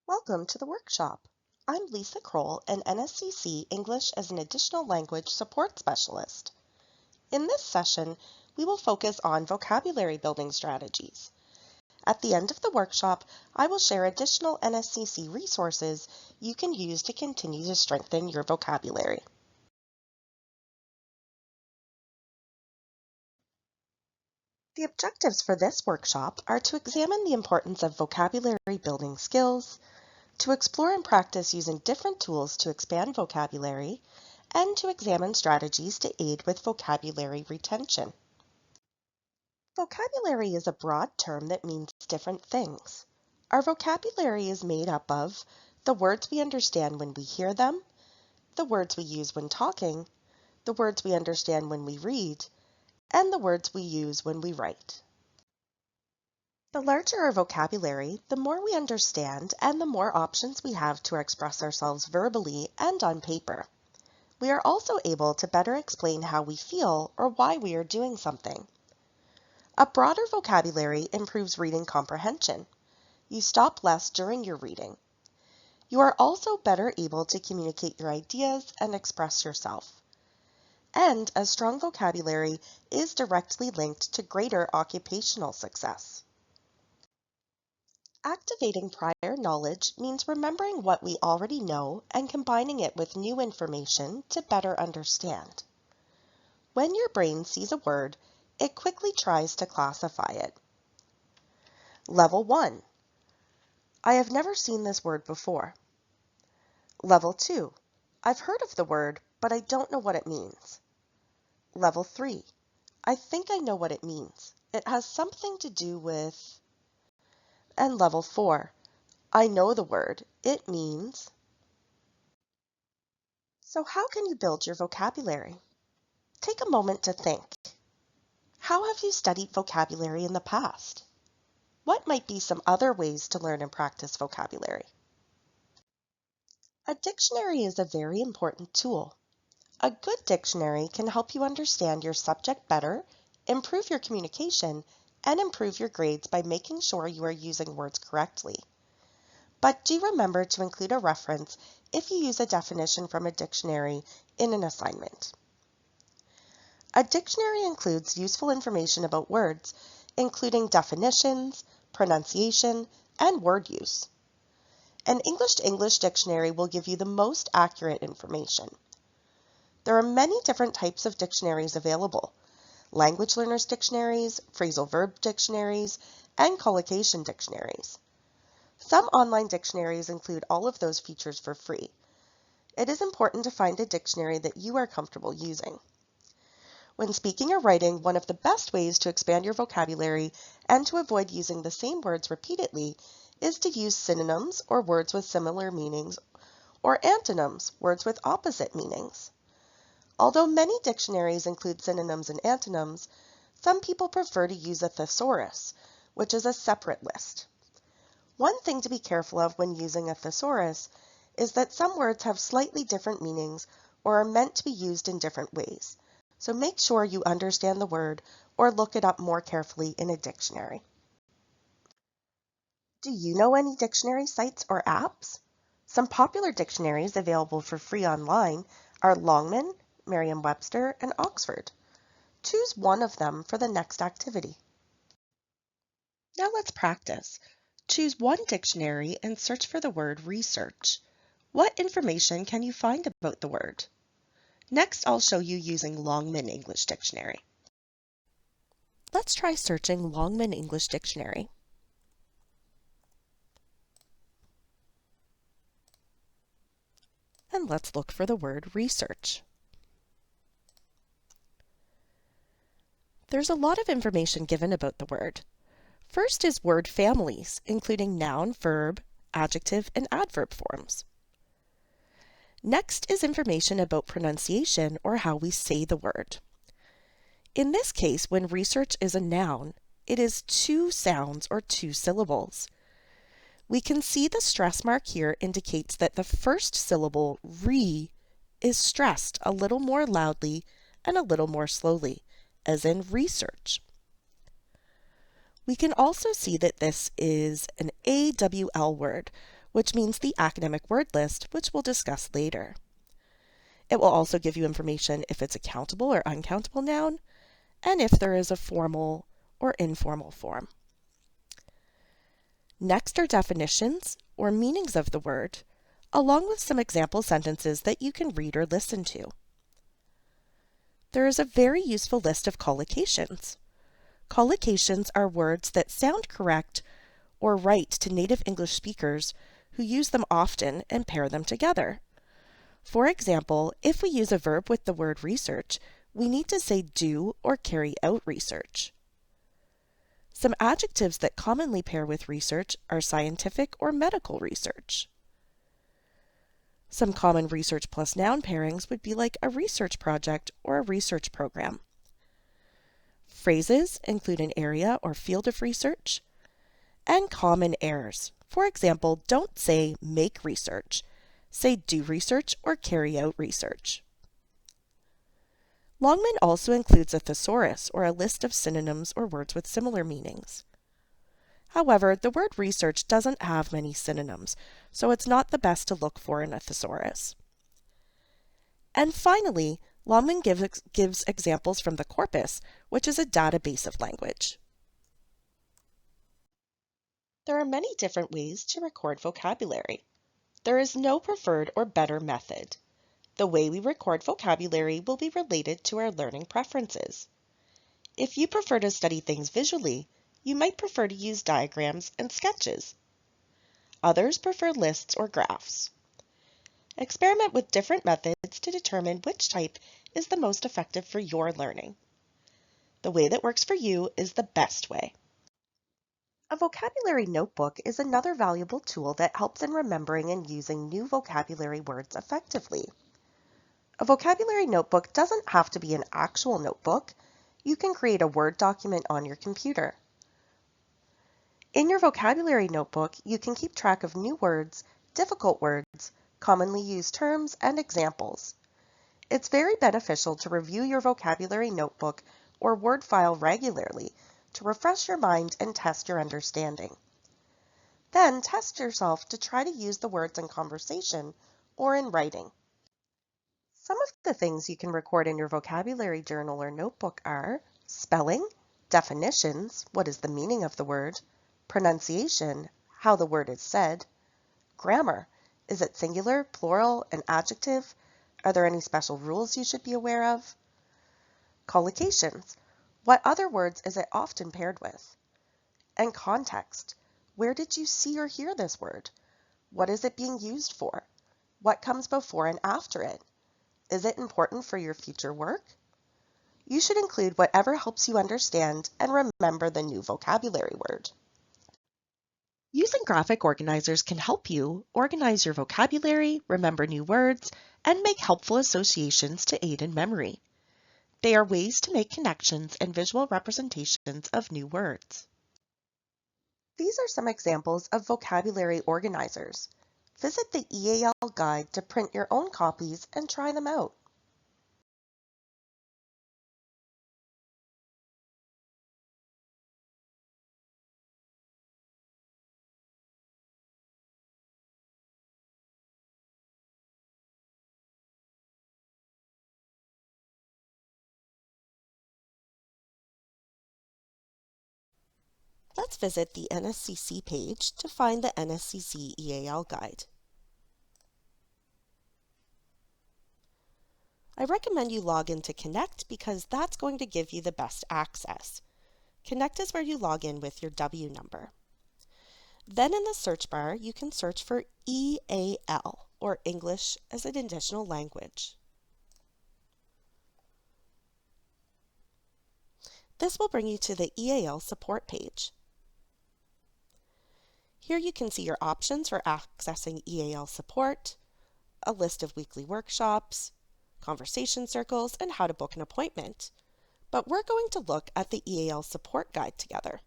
Welcome to the workshop. I'm Lisa Kroll, an NSCC English as an Additional Language Support Specialist. In this session, we will focus on vocabulary building strategies. At the end of the workshop, I will share additional NSCC resources you can use to continue to strengthen your vocabulary. The objectives for this workshop are to examine the importance of vocabulary building skills, to explore and practice using different tools to expand vocabulary, and to examine strategies to aid with vocabulary retention. Vocabulary is a broad term that means different things. Our vocabulary is made up of the words we understand when we hear them, the words we use when talking, the words we understand when we read, and the words we use when we write. The larger our vocabulary, the more we understand and the more options we have to express ourselves verbally and on paper. We are also able to better explain how we feel or why we are doing something. A broader vocabulary improves reading comprehension. You stop less during your reading. You are also better able to communicate your ideas and express yourself. And a strong vocabulary is directly linked to greater occupational success. Activating prior knowledge means remembering what we already know and combining it with new information to better understand. When your brain sees a word, it quickly tries to classify it. Level 1. I have never seen this word before. Level 2. I've heard of the word, but I don't know what it means. Level 3. I think I know what it means. It has something to do with... And Level 4. I know the word. It means... So how can you build your vocabulary? Take a moment to think. How have you studied vocabulary in the past? What might be some other ways to learn and practice vocabulary? A dictionary is a very important tool. A good dictionary can help you understand your subject better, improve your communication, and improve your grades by making sure you are using words correctly. But do remember to include a reference if you use a definition from a dictionary in an assignment. A dictionary includes useful information about words, including definitions, pronunciation, and word use. An English-to-English dictionary will give you the most accurate information. There are many different types of dictionaries available: language learners dictionaries, phrasal verb dictionaries, and collocation dictionaries. Some online dictionaries include all of those features for free. It is important to find a dictionary that you are comfortable using. When speaking or writing, one of the best ways to expand your vocabulary and to avoid using the same words repeatedly is to use synonyms, or words with similar meanings, or antonyms, words with opposite meanings. Although many dictionaries include synonyms and antonyms, some people prefer to use a thesaurus, which is a separate list. One thing to be careful of when using a thesaurus is that some words have slightly different meanings or are meant to be used in different ways, so make sure you understand the word or look it up more carefully in a dictionary. Do you know any dictionary sites or apps? Some popular dictionaries available for free online are Longman, Merriam-Webster, and Oxford. Choose one of them for the next activity. Now let's practice. Choose one dictionary and search for the word research. What information can you find about the word? Next, I'll show you using Longman English Dictionary. Let's try searching Longman English Dictionary. And let's look for the word research. There's a lot of information given about the word. First is word families, including noun, verb, adjective, and adverb forms. Next is information about pronunciation, or how we say the word. In this case, when research is a noun, it is two sounds or two syllables. We can see the stress mark here indicates that the first syllable, re, is stressed a little more loudly and a little more slowly, as in research. We can also see that this is an AWL word, which means the academic word list, which we'll discuss later. It will also give you information if it's a countable or uncountable noun, and if there is a formal or informal form. Next are definitions, or meanings of the word, along with some example sentences that you can read or listen to. There is a very useful list of collocations. Collocations are words that sound correct or right to native English speakers who use them often and pair them together. For example, if we use a verb with the word research, we need to say do or carry out research. Some adjectives that commonly pair with research are scientific or medical research. Some common research plus noun pairings would be like a research project or a research program. Phrases include an area or field of research, and common errors. For example, don't say make research. Say do research or carry out research. Longman also includes a thesaurus, or a list of synonyms or words with similar meanings. However, the word research doesn't have many synonyms, so it's not the best to look for in a thesaurus. And finally, Longman gives examples from the corpus, which is a database of language. There are many different ways to record vocabulary. There is no preferred or better method. The way we record vocabulary will be related to our learning preferences. If you prefer to study things visually, you might prefer to use diagrams and sketches. Others prefer lists or graphs. Experiment with different methods to determine which type is the most effective for your learning. The way that works for you is the best way. A vocabulary notebook is another valuable tool that helps in remembering and using new vocabulary words effectively. A vocabulary notebook doesn't have to be an actual notebook. You can create a Word document on your computer. In your vocabulary notebook, you can keep track of new words, difficult words, commonly used terms, and examples. It's very beneficial to review your vocabulary notebook or Word file regularly to refresh your mind and test your understanding. Then test yourself to try to use the words in conversation or in writing. Some of the things you can record in your vocabulary journal or notebook are spelling, definitions, what is the meaning of the word, pronunciation, how the word is said, grammar, is it singular, plural, an adjective, are there any special rules you should be aware of, collocations, what other words is it often paired with, and context, where did you see or hear this word, what is it being used for, what comes before and after it, is it important for your future work? You should include whatever helps you understand and remember the new vocabulary word. Using graphic organizers can help you organize your vocabulary, remember new words, and make helpful associations to aid in memory. They are ways to make connections and visual representations of new words. These are some examples of vocabulary organizers. Visit the EAL guide to print your own copies and try them out. Let's visit the NSCC page to find the NSCC EAL guide. I recommend you log into Connect because that's going to give you the best access. Connect is where you log in with your W number. Then in the search bar, you can search for EAL, or English as an Additional Language. This will bring you to the EAL support page. Here you can see your options for accessing EAL support, a list of weekly workshops, conversation circles, and how to book an appointment. But we're going to look at the EAL support guide together.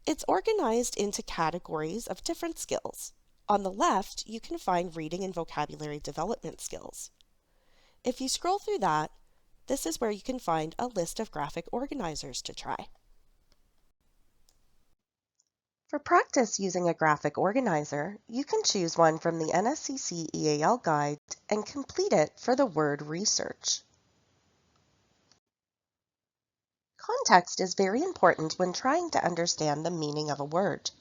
It's organized into categories of different skills. On the left, you can find reading and vocabulary development skills. If you scroll through that, this is where you can find a list of graphic organizers to try. For practice using a graphic organizer, you can choose one from the NSCC EAL guide and complete it for the word research. Context is very important when trying to understand the meaning of a word.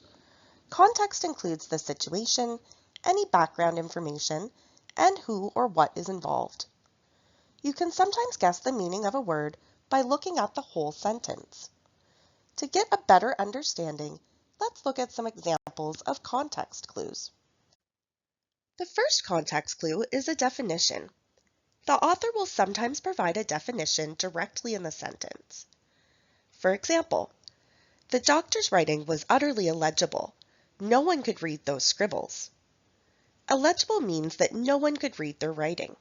Context includes the situation, any background information, and who or what is involved. You can sometimes guess the meaning of a word by looking at the whole sentence. To get a better understanding, let's look at some examples of context clues. The first context clue is a definition. The author will sometimes provide a definition directly in the sentence. For example, the doctor's writing was utterly illegible. No one could read those scribbles. Illegible means that no one could read their writing.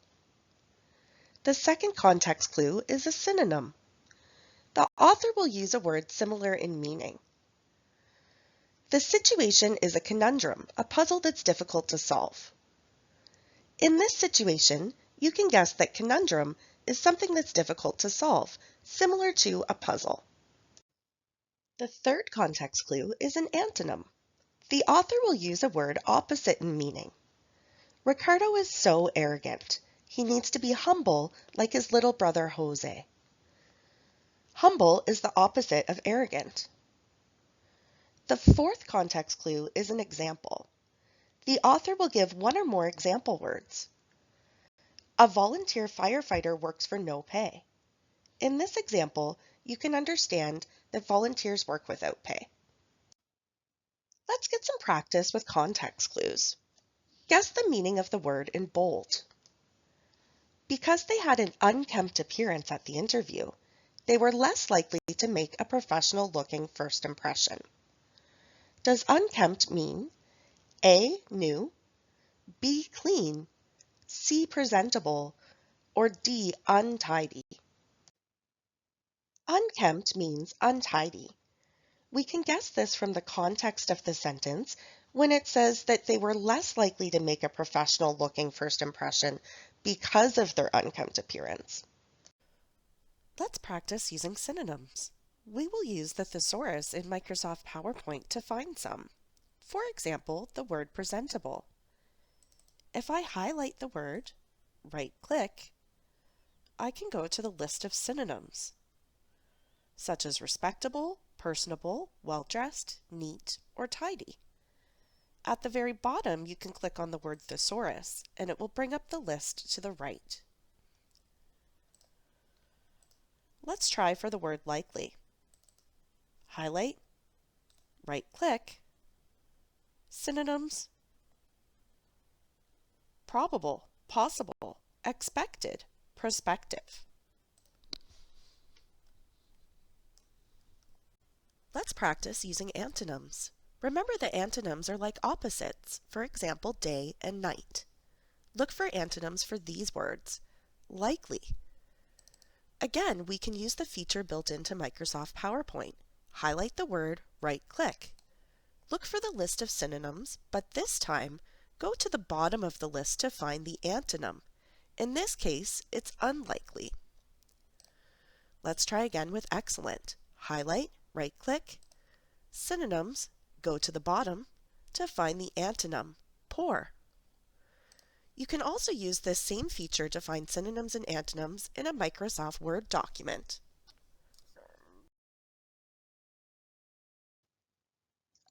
The second context clue is a synonym. The author will use a word similar in meaning. The situation is a conundrum, a puzzle that's difficult to solve. In this situation, you can guess that conundrum is something that's difficult to solve, similar to a puzzle. The third context clue is an antonym. The author will use a word opposite in meaning. Ricardo is so arrogant. He needs to be humble like his little brother Jose. Humble is the opposite of arrogant. The fourth context clue is an example. The author will give one or more example words. A volunteer firefighter works for no pay. In this example, you can understand that volunteers work without pay. Let's get some practice with context clues. Guess the meaning of the word in bold. Because they had an unkempt appearance at the interview, they were less likely to make a professional-looking first impression. Does unkempt mean A, new, B, clean, C, presentable, or D, untidy? Unkempt means untidy. We can guess this from the context of the sentence when it says that they were less likely to make a professional-looking first impression because of their unkempt appearance. Let's practice using synonyms. We will use the thesaurus in Microsoft PowerPoint to find some. For example, the word presentable. If I highlight the word, right-click, I can go to the list of synonyms, such as respectable, personable, well-dressed, neat, or tidy. At the very bottom, you can click on the word thesaurus, and it will bring up the list to the right. Let's try for the word likely. Highlight, right-click, synonyms, probable, possible, expected, prospective. Let's practice using antonyms. Remember that antonyms are like opposites, for example, day and night. Look for antonyms for these words. Likely. Again, we can use the feature built into Microsoft PowerPoint. Highlight the word, right-click. Look for the list of synonyms, but this time, go to the bottom of the list to find the antonym. In this case, it's unlikely. Let's try again with excellent. Highlight, right-click, synonyms, go to the bottom to find the antonym, poor. You can also use this same feature to find synonyms and antonyms in a Microsoft Word document.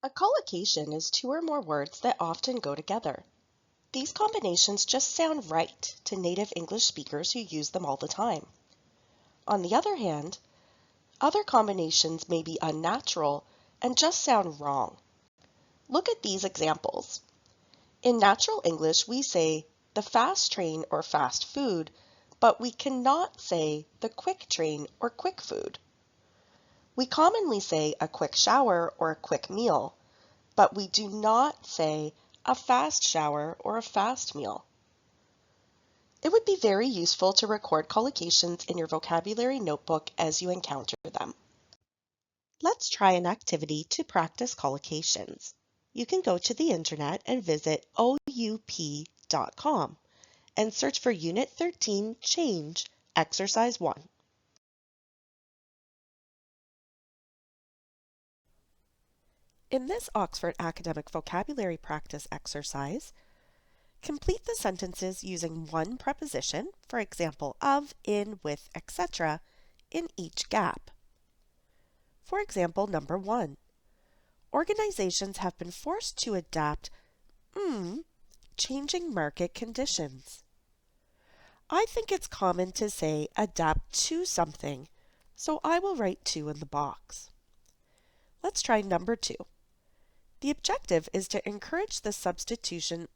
A collocation is two or more words that often go together. These combinations just sound right to native English speakers who use them all the time. On the other hand, other combinations may be unnatural and just sound wrong. Look at these examples. In natural English, we say the fast train or fast food, but we cannot say the quick train or quick food. We commonly say a quick shower or a quick meal, but we do not say a fast shower or a fast meal. It would be very useful to record collocations in your vocabulary notebook as you encounter them. Let's try an activity to practice collocations. You can go to the internet and visit oup.com and search for Unit 13 Change, Exercise 1. In this Oxford Academic Vocabulary Practice exercise, complete the sentences using one preposition, for example, of, in, with, etc., in each gap. For example, number 1. Organizations have been forced to adapt changing market conditions. I think it's common to say adapt to something, so I will write to in the box. Let's try number 2. The objective is to encourage the substitution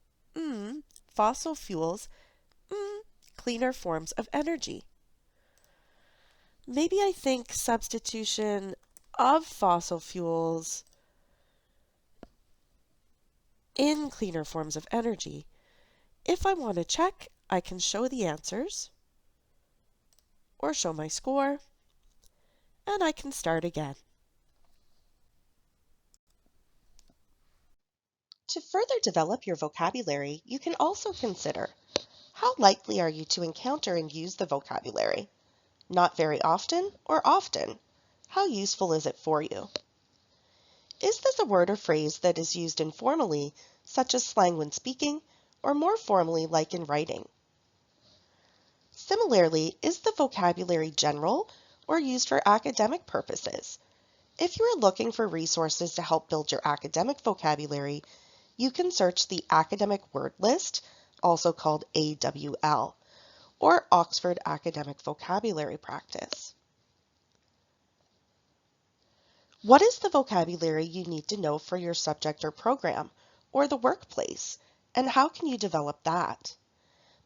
fossil fuels cleaner forms of energy. Maybe I think substitution of fossil fuels in cleaner forms of energy. If I want to check, I can show the answers or show my score, and I can start again. To further develop your vocabulary, you can also consider: how likely are you to encounter and use the vocabulary? Not very often or often? How useful is it for you? Is this a word or phrase that is used informally, such as slang when speaking, or more formally like in writing? Similarly, is the vocabulary general or used for academic purposes? If you are looking for resources to help build your academic vocabulary, you can search the Academic Word List, also called AWL, or Oxford Academic Vocabulary Practice. What is the vocabulary you need to know for your subject or program, or the workplace, and how can you develop that?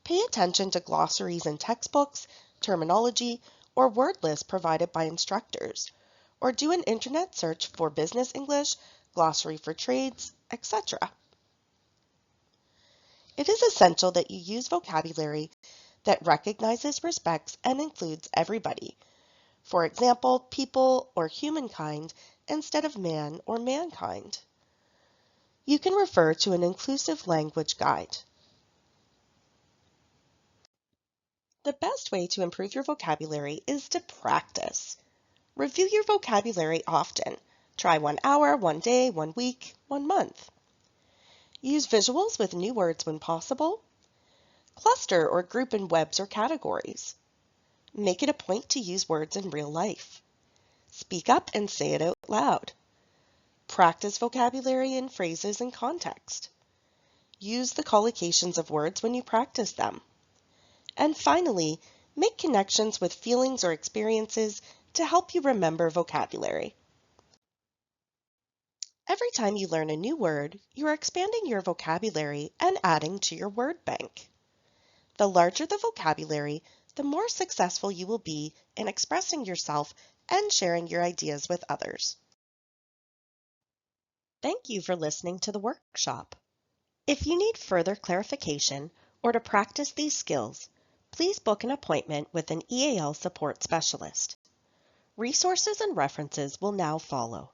Pay attention to glossaries in textbooks, terminology, or word lists provided by instructors, or do an internet search for business English, glossary for trades, etc. It is essential that you use vocabulary that recognizes, respects, and includes everybody. For example, people or humankind instead of man or mankind. You can refer to an inclusive language guide. The best way to improve your vocabulary is to practice. Review your vocabulary often. Try 1 hour, 1 day, 1 week, 1 month. Use visuals with new words when possible. Cluster or group in webs or categories. Make it a point to use words in real life. Speak up and say it out loud. Practice vocabulary in phrases and context. Use the collocations of words when you practice them. And finally, make connections with feelings or experiences to help you remember vocabulary. Every time you learn a new word, you are expanding your vocabulary and adding to your word bank. The larger the vocabulary, the more successful you will be in expressing yourself and sharing your ideas with others. Thank you for listening to the workshop. If you need further clarification or to practice these skills, please book an appointment with an EAL support specialist. Resources and references will now follow.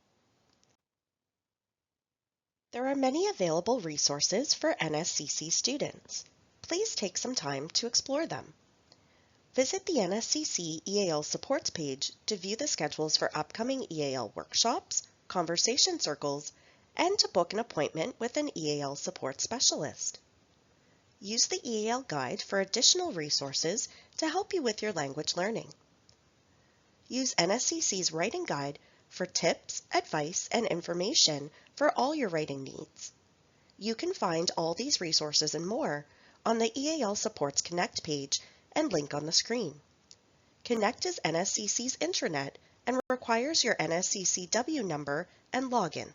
There are many available resources for NSCC students. Please take some time to explore them. Visit the NSCC EAL supports page to view the schedules for upcoming EAL workshops, conversation circles, and to book an appointment with an EAL support specialist. Use the EAL guide for additional resources to help you with your language learning. Use NSCC's writing guide for tips, advice, and information for all your writing needs. You can find all these resources and more on the EAL Supports Connect page and link on the screen. Connect is NSCC's intranet and requires your NSCCW number and login.